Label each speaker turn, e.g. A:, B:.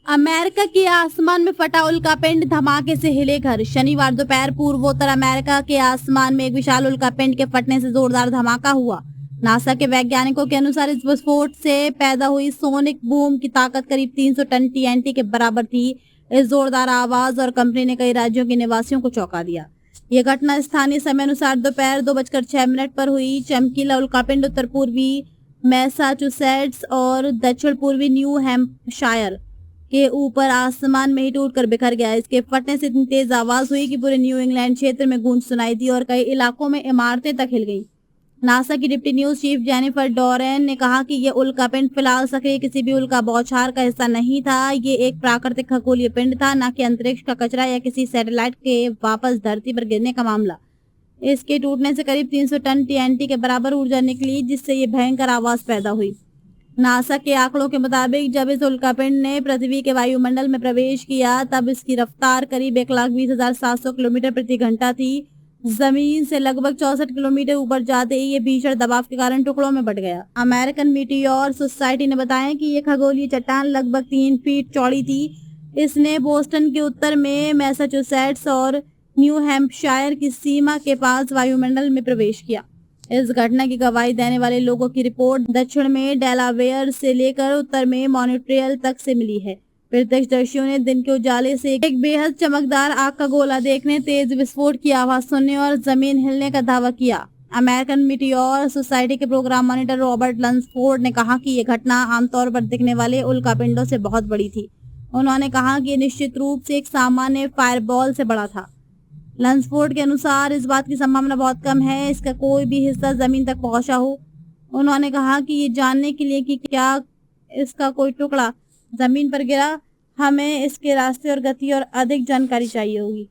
A: America के आसमान में फटा उल्कापिंड, धमाके से हिले घर। शनिवार दोपहर पूर्वोत्तर अमेरिका के आसमान में एक विशाल उल्कापिंड के फटने से जोरदार धमाका हुआ। नासा के वैज्ञानिकों के अनुसार इस विस्फोट से पैदा हुई सोनिक बूम की ताकत करीब 300 टन टीएनटी के बराबर थी। इस जोरदार आवाज और कंपनी ने कई राज्यों के निवासियों को चौंका दिया। यह घटना स्थानीय समय अनुसार दोपहर 2:06 पर हुई। चमकीला उल्कापिंड उत्तर पूर्वी मैसाचुसेट्स और दक्षिण पूर्वी न्यू हैम्पशायर के ऊपर आसमान में ही टूटकर बिखर गया। इसके फटने से इतनी तेज आवाज हुई कि पूरे न्यू इंग्लैंड क्षेत्र में गूंज सुनाई दी और कई इलाकों में इमारतें तक हिल गईं। नासा की deputy news chief Jennifer Doren ने कहा कि यह उल्कापिंड फिलहाल सक्रिय किसी भी उल्का बौछार का हिस्सा नहीं था। ये एक प्राकृतिक खगोलीय पिंड था, न कि अंतरिक्ष का कचरा या किसी सैटेलाइट के वापस धरती पर गिरने का मामला। इसके टूटने से करीब 300 टन टीएनटी के बराबर ऊर्जा निकली, जिससे ये भयंकर आवाज पैदा हुई। नासा के आंकड़ों के मुताबिक जब इस उल्कापिंड ने पृथ्वी के वायुमंडल में प्रवेश किया तब इसकी रफ्तार करीब 1,20,700 किलोमीटर प्रति घंटा थी। जमीन से लगभग 64 किलोमीटर ऊपर जाते ही ये भीषण दबाव के कारण टुकड़ों में बंट गया। अमेरिकन मीटियोर सोसाइटी ने बताया कि ये खगोलीय चट्टान लगभग 3 फीट चौड़ी थी। इसने बोस्टन के उत्तर में मैसाचुसेट्स और न्यू हैम्पशायर की सीमा के पास वायुमंडल में प्रवेश किया। इस घटना की गवाही देने वाले लोगों की रिपोर्ट दक्षिण में डेलावेयर से लेकर उत्तर में मॉन्ट्रियल तक से मिली है। प्रत्यक्षदर्शियों ने दिन के उजाले से एक बेहद चमकदार आग का गोला देखने, तेज विस्फोट की आवाज सुनने और जमीन हिलने का दावा किया। अमेरिकन मीटियोर सोसाइटी के प्रोग्राम मॉनिटर रॉबर्ट लंसफोर्ड ने कहा कि यह घटना आमतौर पर दिखने वाले उल्कापिंडों से बहुत बड़ी थी। उन्होंने कहा कि निश्चित रूप से एक सामान्य फायरबॉल से बड़ा था। लंसफोर्ड के अनुसार इस बात की संभावना बहुत कम है इसका कोई भी हिस्सा जमीन तक पहुंचा हो। उन्होंने कहा कि ये जानने के लिए कि क्या इसका कोई टुकड़ा जमीन पर गिरा, हमें इसके रास्ते और गति और अधिक जानकारी चाहिए होगी।